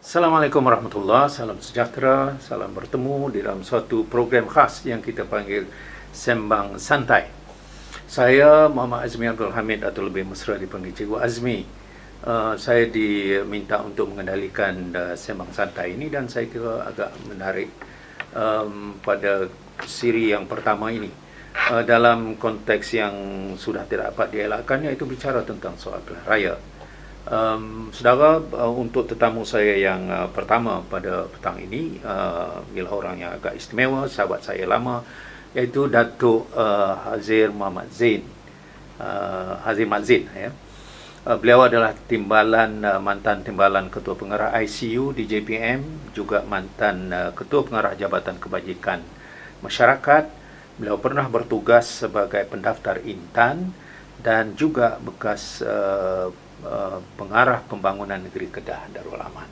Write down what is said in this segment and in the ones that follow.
Assalamualaikum warahmatullahi, salam sejahtera, salam bertemu di dalam suatu program khas yang kita panggil Sembang Santai. Saya Muhammad Azmi Abdul Hamid atau lebih mesra dipanggil Cikgu Azmi. Saya diminta untuk mengendalikan Sembang Santai ini dan saya kira agak menarik pada siri yang pertama ini. Dalam konteks yang sudah tidak dapat dielakkan, iaitu bicara tentang soal pilihan raya. Saudara, untuk tetamu saya yang pertama pada petang ini ialah orang yang agak istimewa, sahabat saya lama, iaitu Datuk Hazir Muhammad Zain, Hazir Mat Zain, ya. Beliau adalah mantan timbalan Ketua Pengarah ICU di JPM, juga mantan Ketua Pengarah Jabatan Kebajikan Masyarakat. Beliau pernah bertugas sebagai pendaftar Intan dan juga bekas pengarah pembangunan negeri Kedah Darul Aman.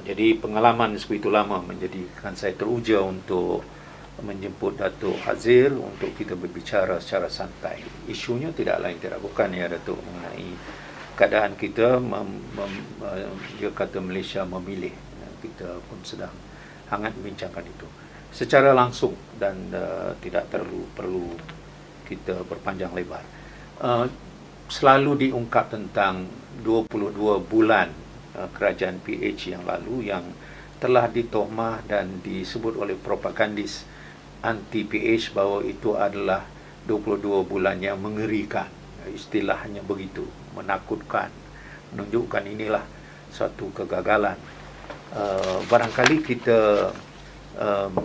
Jadi pengalaman sebegitu lama menjadikan saya teruja untuk menjemput Datuk Hazir untuk kita berbicara secara santai. Isunya tidak lain tidak bukan, ya Datuk, mengenai keadaan kita. Dia kata Malaysia memilih. Kita pun sedang hangat membincangkan itu secara langsung dan tidak perlu kita berpanjang lebar. Selalu diungkap tentang 22 bulan kerajaan PH yang lalu yang telah ditohmah dan disebut oleh propagandis anti PH bahawa itu adalah 22 bulan yang mengerikan. Istilahnya begitu, menakutkan, menunjukkan inilah suatu kegagalan. Barangkali kita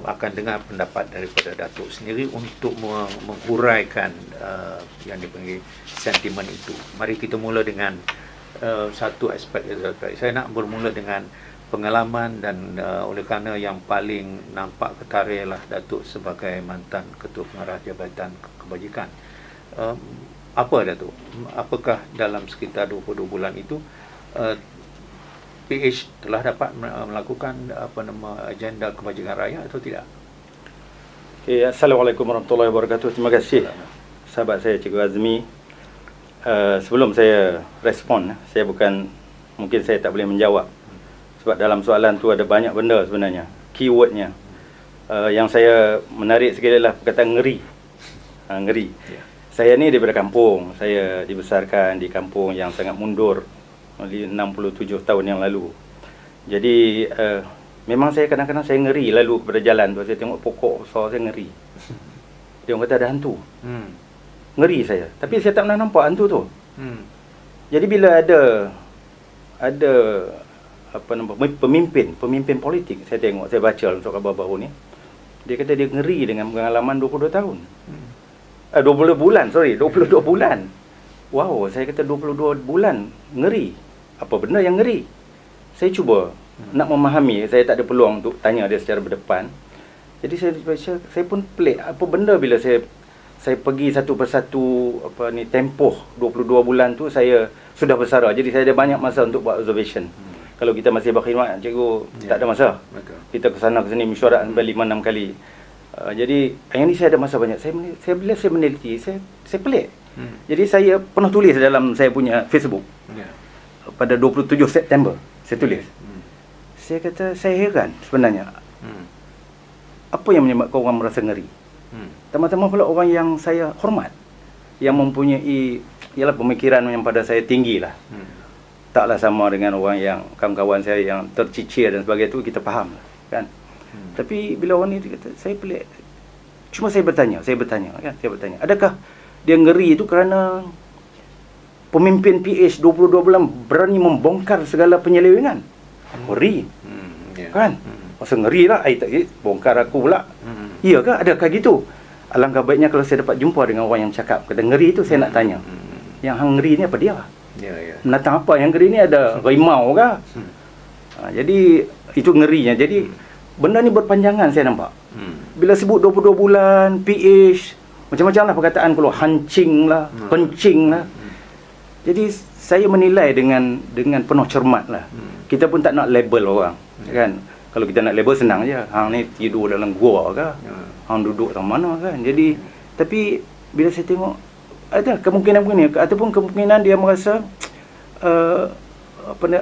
akan dengar pendapat daripada Datuk sendiri untuk menghuraikan yang dipanggil sentimen itu. Mari kita mula dengan satu aspek. Saya nak bermula dengan pengalaman dan oleh kerana yang paling nampak ketara ialah Datuk sebagai mantan Ketua Pengarah Jabatan Kebajikan. Apa Datuk? Apakah dalam sekitar 22 bulan itu PH telah dapat melakukan agenda kebajikan raya atau tidak? Okay, Assalamualaikum warahmatullahi wabarakatuh. Terima kasih sahabat saya Cikgu Azmi. Sebelum saya respon, mungkin saya tak boleh menjawab sebab dalam soalan tu ada banyak benda sebenarnya. Keywordnya yang saya menarik sekali adalah perkataan ngeri. Ngeri. Saya ni daripada kampung. Saya dibesarkan di kampung yang sangat mundur 67 tahun yang lalu. Jadi memang saya kadang-kadang saya ngeri lalu pada jalan tu. Saya tengok pokok besar, saya ngeri. Dia orang kata ada hantu. Ngeri saya. Tapi saya tak pernah nampak hantu tu. Jadi bila ada pemimpin politik, saya tengok, saya baca dalam surat khabar baru ni, dia kata dia ngeri dengan pengalaman 22 tahun. 22 bulan. Wow, saya kata 22 bulan ngeri. Apa benda yang ngeri? Saya cuba nak memahami. Saya tak ada peluang untuk tanya dia secara berdepan. Jadi saya pun pelik. Apa benda bila saya pergi satu persatu tempoh 22 bulan tu saya sudah bersara. Jadi saya ada banyak masa untuk buat observation. Kalau kita masih berkhidmat, cikgu, tak ada masa. Kita ke sana ke sini mesyuarat sampai 5-6 kali. Jadi yang ni saya ada masa banyak. Bila saya meneliti, saya pelik. Jadi saya pernah tulis dalam saya punya Facebook. Pada 27 September saya tulis. Saya kata saya heran sebenarnya. Apa yang menyebabkan orang merasa ngeri? Tama-tama pula orang yang saya hormat, yang mempunyai ialah pemikiran yang pada saya tinggi lah. Taklah sama dengan orang yang kawan-kawan saya yang tercicir dan sebagainya, itu kita faham lah, kan. Tapi bila orang ni kata saya pelik. Cuma saya bertanya kan, adakah dia ngeri itu kerana pemimpin PH 22 bulan berani membongkar segala penyelewengan? Ngeri. Kan? Masa ngeri lah, bongkar aku pula. Iya ke? Adakah gitu? Alangkah baiknya kalau saya dapat jumpa dengan orang yang cakap kata ngeri itu, saya nak tanya. Yang hang ngeri ni apa dia? Menatang apa? Yang ngeri ni ada rimau ke? Jadi itu ngerinya. Jadi benda ni berpanjangan saya nampak. Bila sebut 22 bulan, PH, macam-macam lah perkataan keluar. Hancing lah, kencing lah. Jadi saya menilai dengan penuh cermat lah. Kita pun tak nak label orang, kan? Kalau kita nak label senang je. Hang ni tidur dalam gua ke? Hang duduk tang mana kan? Jadi tapi bila saya tengok ada kemungkinan begini ataupun kemungkinan dia merasa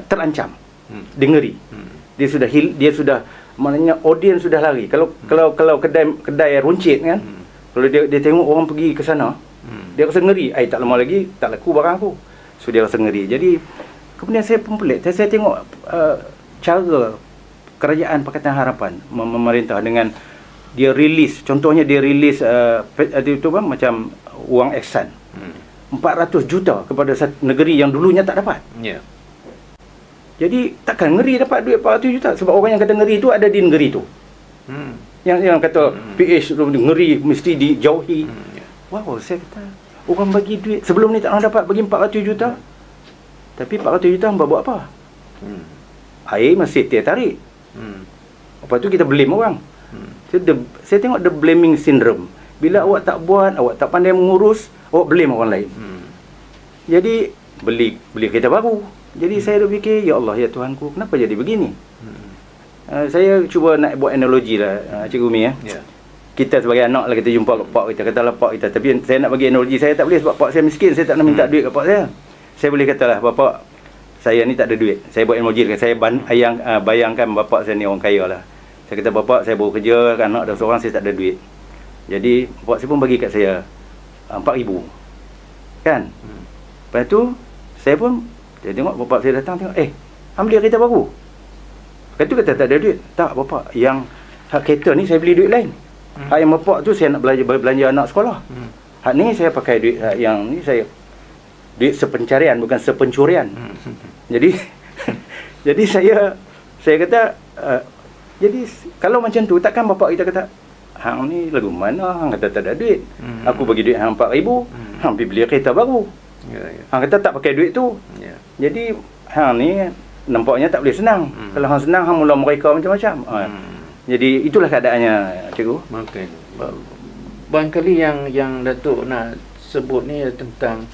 terancam. Dia ngeri. Dia sudah maknanya audience sudah lari. Kalau kedai runcit kan, kalau dia tengok orang pergi ke sana, dia rasa ngeri. Tak lama lagi tak laku barang aku. So dia rasa ngeri. Jadi kemudian saya pun pelik. Saya tengok cara kerajaan Pakatan Harapan memerintah dengan dia rilis, contohnya dia rilis itu apa, macam wang ihsan 400 juta kepada negeri yang dulunya tak dapat. Jadi takkan ngeri dapat duit 400 juta, sebab orang yang kata ngeri itu ada di negeri itu. Yang kata PH ngeri mesti dijauhi. Wow, saya kata orang bagi duit sebelum ni tak orang dapat bagi 400 juta. Tapi 400 juta hamba buat apa? Air masih tarik. Lepas tu kita blame orang. Saya tengok the blaming syndrome. Bila awak tak buat, awak tak pandai mengurus, awak blame orang lain. Jadi beli kereta baru. Jadi saya dah fikir, ya Allah, ya Tuhanku, kenapa jadi begini? Saya cuba nak buat analogi lah, Cikgu Umi. Kita sebagai anak lah, kita jumpa pak kita, katalah pak kita. Tapi saya nak bagi analogi, saya tak boleh sebab pak saya miskin, saya tak nak minta duit kat pak saya. Saya boleh katalah, bapak saya ni tak ada duit. Saya buat analogi, saya bayangkan bapak saya ni orang kaya lah. Saya kata, bapak saya baru kerja, anak dah seorang, saya tak ada duit. Jadi bapak saya pun bagi kat saya 4,000 kan. Lepas tu saya tengok bapak saya datang, tengok, ambil kereta baru. Lepas tu kata tak ada duit. Tak bapak, yang hak kereta ni saya beli duit lain. Hak yang bapak tu saya nak belanja anak sekolah. Hak ni saya pakai duit, hak yang ni saya duit sepencarian, bukan sepencurian. Jadi saya kata jadi kalau macam tu, takkan bapak kita kata, hang ni lagu mana, hang kata tak ada duit. Aku bagi duit hang 4,000, hang pergi beli kereta baru. Hang kata tak pakai duit tu. Jadi hang ni nampaknya tak boleh senang. Kalau hang senang, hang mula mereka macam-macam. Jadi itulah keadaannya, Cikgu. Okey. Barangkali yang Datuk nak sebut ni tentang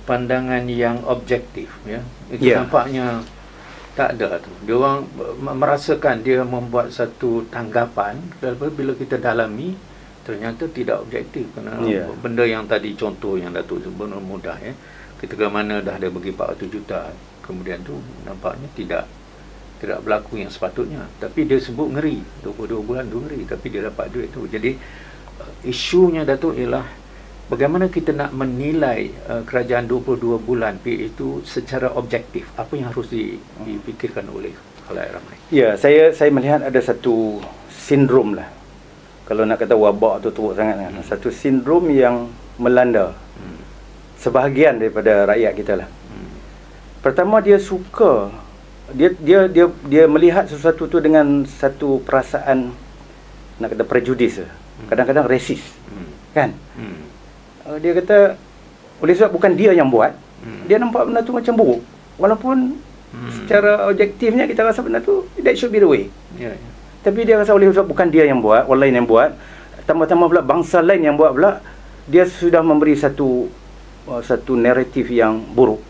pandangan yang objektif, ya. Itu nampaknya tak ada tu. Dia orang merasakan dia membuat satu tanggapan, tapi bila kita dalami ternyata tidak objektif, kerana benda yang tadi contoh yang Datuk sebut mudah, ya. Ketika mana dah ada bagi 400 juta, kemudian tu nampaknya tidak berlaku yang sepatutnya. Tapi dia sebut ngeri, 22 bulan tu ngeri, tapi dia dapat duit tu. Jadi isunya Datuk ialah bagaimana kita nak menilai kerajaan 22 bulan PH itu secara objektif. Apa yang harus dipikirkan oleh khalayak ramai? Ya, saya melihat ada satu sindrom lah. Kalau nak kata wabak tu teruk sangat kan. Satu sindrom yang melanda sebahagian daripada rakyat kita lah. Pertama, dia suka, dia melihat sesuatu tu dengan satu perasaan, nak kata prejudis, kadang-kadang resis, kan? Dia kata oleh sebab bukan dia yang buat, dia nampak benda tu macam buruk, walaupun secara objektifnya kita rasa benda tu that should be the way. Tapi dia rasa oleh sebab bukan dia yang buat, orang lain yang buat, tambah-tambah pula bangsa lain yang buat pula, dia sudah memberi satu naratif yang buruk.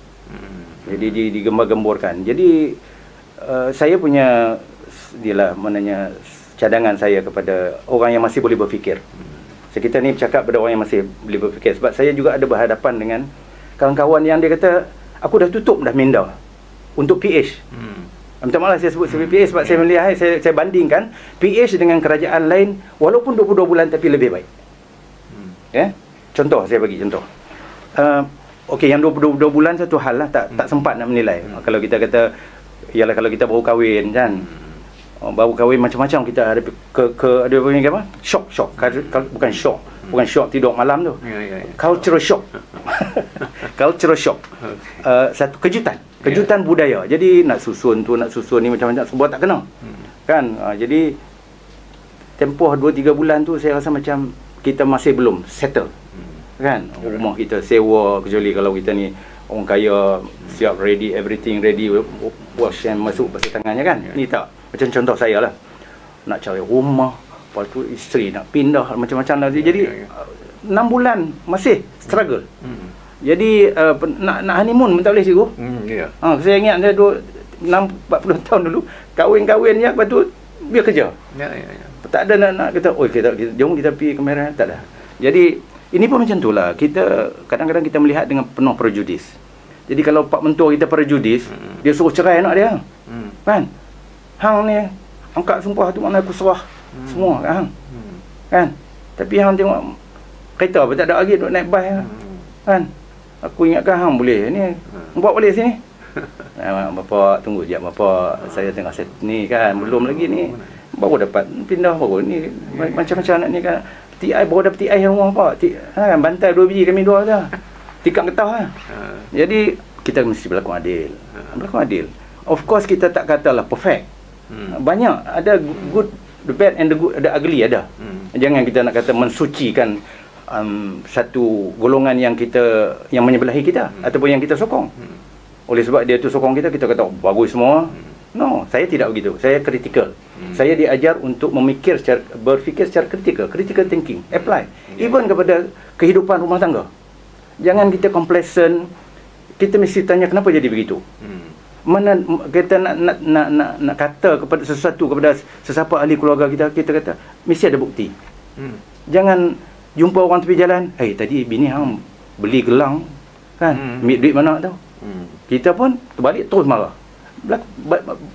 Jadi digembar-gemborkan. Jadi saya punya maknanya cadangan saya kepada orang yang masih boleh berfikir. Kita ni bercakap pada orang yang masih boleh berfikir. Sebab saya juga ada berhadapan dengan kawan-kawan yang dia kata, aku dah tutup dah minda untuk PH. Minta maaf saya sebut sebagai PH sebab saya melihat, saya bandingkan PH dengan kerajaan lain, walaupun 22 bulan tapi lebih baik. Contoh, saya bagi contoh. Okey, yang 22 bulan satu hal lah, tak sempat nak menilai. Kalau kita kata, ialah kalau kita baru kahwin kan, baru kahwin macam-macam kita ada ada apa? Shock. Bukan shock tidur malam tu. Cultural shock. Cultural shock. Satu kejutan budaya. Jadi nak susun ni macam-macam, semua tak kena. Kan? Jadi tempoh 2-3 bulan tu saya rasa macam kita masih belum settle. Kan? Rumah kita sewa, kecuali kalau kita ni orang kaya, siap ready, everything ready, wash and masuk basuh tangannya kan. Ni tak. Macam contoh saya lah, nak cari rumah, lepas tu isteri nak pindah, macam-macam lah. Jadi 6 bulan masih struggle. Jadi nak honeymoon pun tak boleh, Cikgu. Saya ingat dia 40 tahun dulu kahwin je, lepas tu biar kerja. Tak ada nak kata, jom kita pergi ke Merah, tak ada. Jadi ini pun macam itulah. Kita kadang-kadang kita melihat dengan penuh prejudis. Jadi kalau pak mentua kita prejudis, dia suruh cerai anak dia. Kan? Hang ni angkat sumpah tu makna aku serah semua kan. Kan? Tapi hang tengok kereta apa tak ada lagi duk naik bas kan. Aku ingatkan hang boleh ni buat balik sini. Bapak tunggu jap bapak, saya tengah set ni kan, belum lagi ni. Baru dapat pindah baru ni macam-macam anak ni kan. TI baru dapat TI rumah pak. Kan bantai 2 biji kami 2 dah. Tikam getah lah. Jadi kita mesti berlaku adil. Berlaku adil. Of course kita tak katalah perfect. Banyak ada good, the bad and the good, the ugly ada. Jangan kita nak kata mensucikan satu golongan yang menyebelahi kita ataupun yang kita sokong. Oleh sebab dia tu sokong kita kata bagus semua. No, saya tidak begitu. Saya kritikal. Saya diajar untuk berfikir secara kritikal, critical thinking, apply even kepada kehidupan rumah tangga. Jangan kita complacent. Kita mesti tanya kenapa jadi begitu. Mana kita nak kata kepada sesuatu kepada sesiapa ahli keluarga kita kata mesti ada bukti. Jangan jumpa orang tepi jalan, tadi bini hang beli gelang kan, duit mana tahu. Kita pun terbalik terus marah.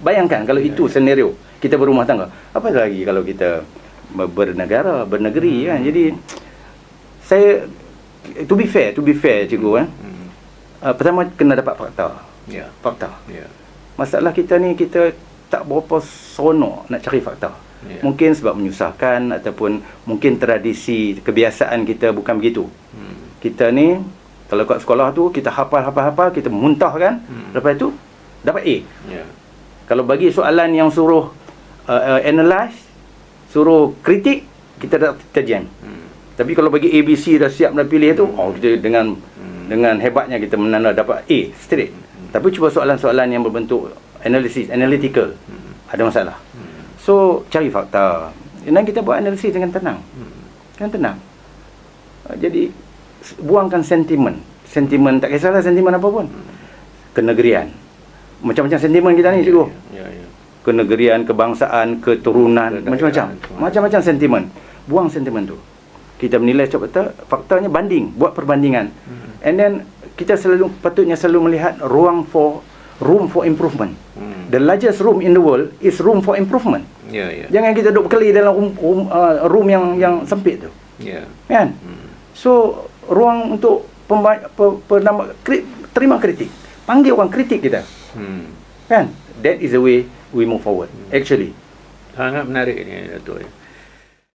Bayangkan kalau itu senario kita berumah tangga. Apa lagi kalau kita bernegara, bernegeri kan. Jadi saya to be fair cikgu pertama kena dapat fakta. Fakta. Masalah kita ni kita tak berapa seronok nak cari fakta. Mungkin sebab menyusahkan ataupun mungkin tradisi kebiasaan kita bukan begitu. Kita ni kalau kat sekolah tu kita hafal, kita muntahkan, lepas tu dapat A. Kalau bagi soalan yang suruh analyze, suruh kritik, kita dah terjam. Tapi kalau bagi ABC dah siap dah pilih tu, kita dengan hebatnya kita menanda dapat A straight. Tapi cuba soalan-soalan yang berbentuk analisis, analytical, ada masalah. So cari fakta. Dan kita buat analisis dengan tenang. Dengan tenang. Jadi buangkan sentimen. Sentimen tak kisahlah sentimen apa pun. Kenegerian. Macam-macam sentimen kita ni cikgu. Kenegerian, kebangsaan, keturunan, macam-macam sentimen. Buang sentimen tu. Kita menilai coba faktanya banding, buat perbandingan. And then kita patutnya selalu melihat room for improvement. The largest room in the world is room for improvement. Jangan kita duduk berkeli dalam room yang sempit tu. Kan? So ruang untuk terima kritik. Panggil orang kritik kita. Kan? That is the way we move forward. Actually. Sangat menarik ni Datuk.